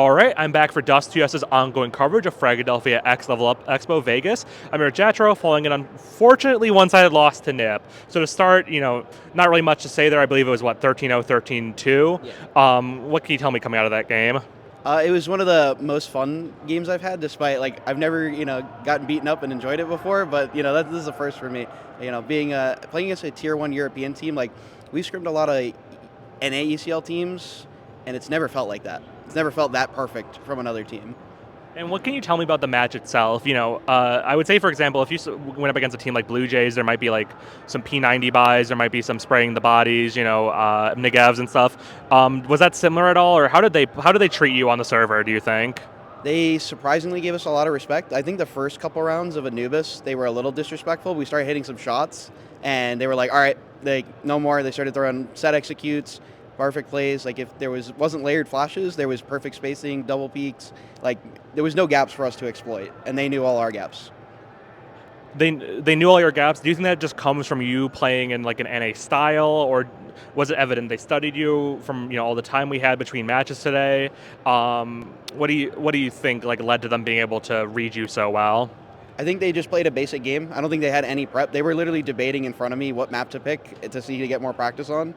All right, I'm back for Dust 2S's ongoing coverage of Fragadelphia X LVL UP EXPO Vegas. I'm Revel Jachro, following an unfortunately one-sided loss to NIP. So to start, not really much to say there. I believe it was, 13-0, 13-2. Yeah. What can you tell me coming out of that game? It was one of the most fun games I've had, despite I've never gotten beaten up and enjoyed it before. But this is the first for me. Being playing against a tier 1 European team, we scrimmed a lot of NA ECL teams, and it's never felt like that. It's never felt that perfect from another team. And what can you tell me about the match itself? I would say, for example, if you went up against a team like Blue Jays, there might be some P90 buys, there might be some spraying the bodies, Mnmzzz and stuff. Was that similar at all, or how did they treat you on the server, do you think? They surprisingly gave us a lot of respect. I think the first couple rounds of Anubis, they were a little disrespectful. We started hitting some shots, and they were like, all right, no more. They started throwing set executes, perfect plays. If there wasn't layered flashes, there was perfect spacing, double peaks. There was no gaps for us to exploit, and they knew all our gaps. They knew all your gaps. Do you think that just comes from you playing in an NA style, or was it evident they studied you from all the time we had between matches today? What do you think led to them being able to read you so well? I think they just played a basic game. I don't think they had any prep. They were literally debating in front of me what map to pick to get more practice on.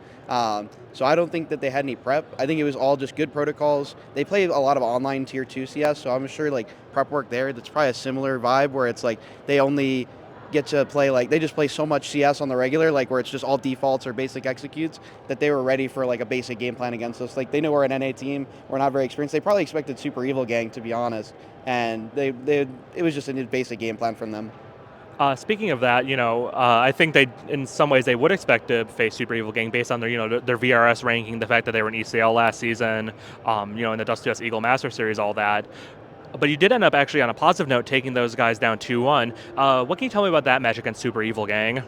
So I don't think that they had any prep. I think it was all just good protocols. They play a lot of online tier 2 CS, so I'm sure prep work there, that's probably a similar vibe where it's they only get to play they just play so much CS on the regular, where it's just all defaults or basic executes, that they were ready for a basic game plan against us. They know we're an NA team, we're not very experienced. They probably expected Super Evil Gang, to be honest, and it was just a basic game plan from them. Speaking of that, I think in some ways, they would expect to face Super Evil Gang based on their VRS ranking, the fact that they were in ECL last season, in the Dust 2S Eagle Master Series, all that. But you did end up actually on a positive note taking those guys down 2-1. What can you tell me about that match against Super Evil Gang?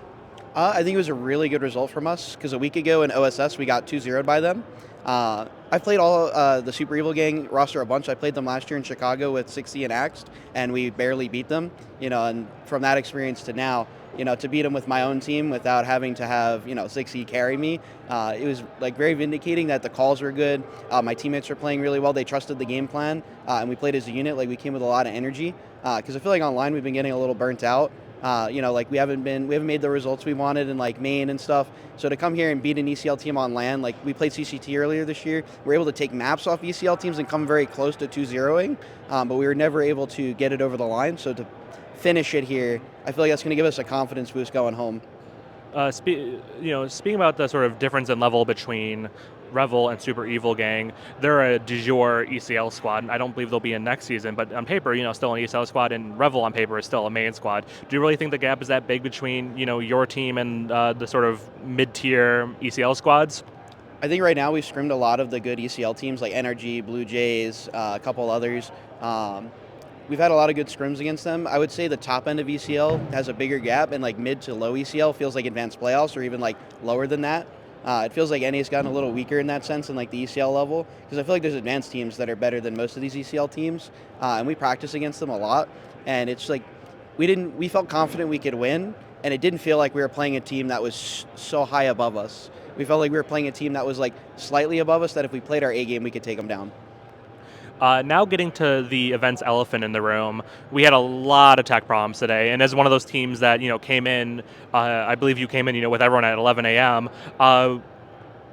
I think it was a really good result from us, because a week ago in OSS we got 2-0'd by them. I played all the Super Evil Gang roster a bunch. I played them last year in Chicago with 60 and Axed, and we barely beat them. And from that experience to now, to beat them with my own team without having to have 60 carry me, it was very vindicating that the calls were good. My teammates were playing really well. They trusted the game plan, and we played as a unit. We came with a lot of energy, because I feel online we've been getting a little burnt out. We haven't made the results we wanted in main and stuff. So to come here and beat an ECL team on LAN, we played CCT earlier this year. We were able to take maps off ECL teams and come very close to 2-0ing, but we were never able to get it over the line. So to finish it here, I feel that's going to give us a confidence boost going home. Speaking about the sort of difference in level between Revel and Super Evil Gang, they're a du jour ECL squad. I don't believe they'll be in next season, but on paper, still an ECL squad, and Revel on paper is still a main squad. Do you really think the gap is that big between, your team and the sort of mid-tier ECL squads? I think right now we've scrimmed a lot of the good ECL teams like NRG, Blue Jays, a couple others. We've had a lot of good scrims against them. I would say the top end of ECL has a bigger gap, and mid to low ECL feels like advanced playoffs, or even lower than that. It feels like NA's gotten a little weaker in that sense in the ECL level, because I feel like there's advanced teams that are better than most of these ECL teams, and we practice against them a lot. And it's we felt confident we could win, and it didn't feel like we were playing a team that was so high above us. We felt like we were playing a team that was slightly above us, that if we played our A game, we could take them down. Now getting to the event's elephant in the room, we had a lot of tech problems today, and as one of those teams that came in, I believe you came in with everyone at 11 a.m.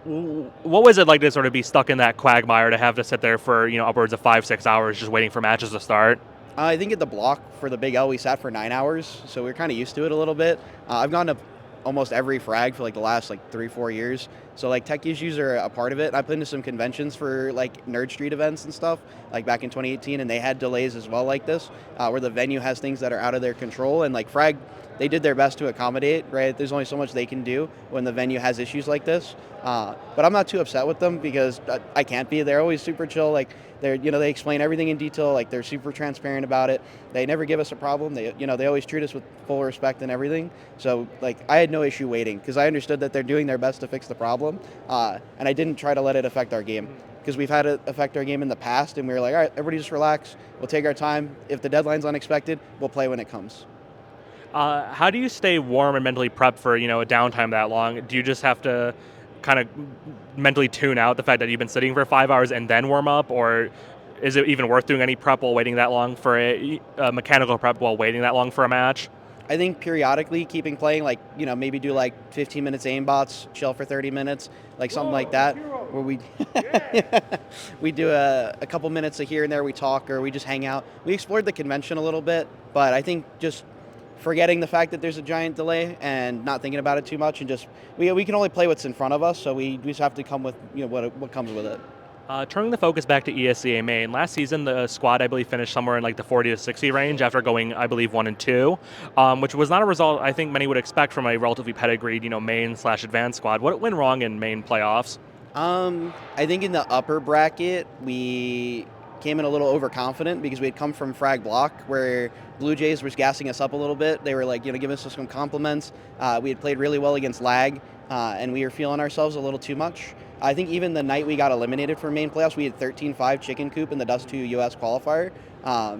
What was it like to sort of be stuck in that quagmire, to have to sit there for upwards of 5-6 hours just waiting for matches to start? I think at the block for the Big L we sat for 9 hours, so we were kind of used to it a little bit. I've gone to almost every frag for the last 3-4 years. So tech issues are a part of it. I've been to some conventions for Nerd Street events and stuff, back in 2018, and they had delays as well like this, where the venue has things that are out of their control, and frag, they did their best to accommodate, right? There's only so much they can do when the venue has issues like this. But I'm not too upset with them, because I can't be. They're always super chill. They explain everything in detail. They're super transparent about it. They never give us a problem. They always treat us with full respect and everything. So I had no issue waiting, because I understood that they're doing their best to fix the problem, and I didn't try to let it affect our game, because we've had it affect our game in the past, and we were all right, everybody just relax. We'll take our time. If the deadline's unexpected, we'll play when it comes. How do you stay warm and mentally prepped for a downtime that long? Do you just have to kind of mentally tune out the fact that you've been sitting for 5 hours and then warm up, or is it even worth doing any prep while waiting that long for a mechanical prep while waiting that long for a match? I think periodically keeping playing, like, maybe do like 15 minutes aimbots, chill for 30 minutes, like something like that, where we we do a couple minutes of here and there, we talk or we just hang out. We explored the convention a little bit, but I think just forgetting the fact that there's a giant delay and not thinking about it too much, and just we can only play what's in front of us, so we just have to come with what comes with it. Turning the focus back to ESCA main, last season the squad I believe finished somewhere in like the 40 to 60 range after going I believe 1-2, which was not a result I think many would expect from a relatively pedigreed main/advanced squad. What went wrong in main playoffs? I think in the upper bracket we came in a little overconfident because we had come from Frag Block where Blue Jays was gassing us up a little bit. They were like giving us some compliments. We had played really well against Lag, and we were feeling ourselves a little too much. I think even the night we got eliminated from main playoffs, we had 13-5 chicken coop in the Dust 2 US qualifier.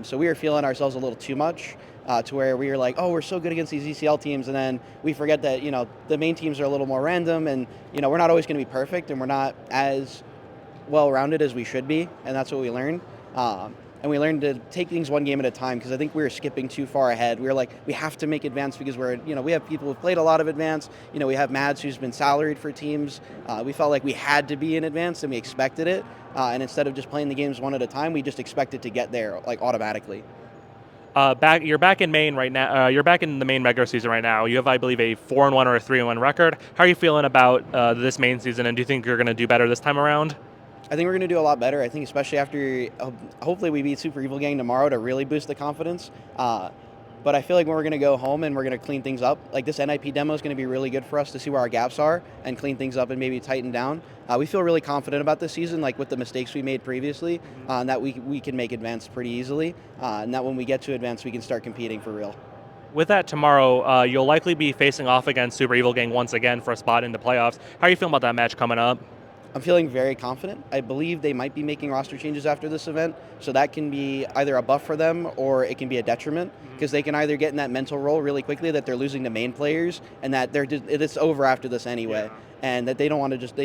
So we were feeling ourselves a little too much to where we were like, oh, we're so good against these ECL teams. And then we forget that, the main teams are a little more random and, we're not always going to be perfect and we're not as well-rounded as we should be. And that's what we learned. And we learned to take things one game at a time because I think we were skipping too far ahead. We were like, we have to make advance because we have people who've played a lot of advance. We have Mnmzzz who's been salaried for teams. We felt like we had to be in advance and we expected it. And instead of just playing the games one at a time, we just expected to get there like automatically. You're back in main right now. You're back in the main regular season right now. You have, I believe, a 4-1 or a 3-1 record. How are you feeling about this main season, and do you think you're going to do better this time around? I think we're going to do a lot better. I think especially after, hopefully we beat Super Evil Gang tomorrow to really boost the confidence. But I feel like when we're going to go home and we're going to clean things up, like this NIP demo is going to be really good for us to see where our gaps are and clean things up and maybe tighten down. We feel really confident about this season, like with the mistakes we made previously, that we can make advance pretty easily, and that when we get to advance, we can start competing for real. With that, tomorrow, you'll likely be facing off against Super Evil Gang once again for a spot in the playoffs. How are you feeling about that match coming up? I'm feeling very confident. I believe they might be making roster changes after this event, so that can be either a buff for them or it can be a detriment because they can either get in that mental role really quickly that they're losing the main players and that it's over after this anyway, and that they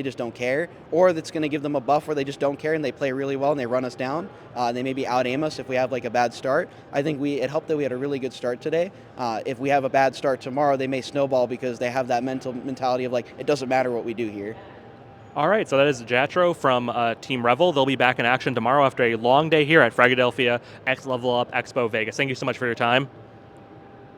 just don't care, or that's going to give them a buff where they just don't care and they play really well and they run us down. They maybe out aim us if we have like a bad start. I think it helped that we had a really good start today. If we have a bad start tomorrow, they may snowball because they have that mentality of like it doesn't matter what we do here. All right, so that is Jachro from Team Revel. They'll be back in action tomorrow after a long day here at Fragadelphia Level Up EXPO Vegas. Thank you so much for your time.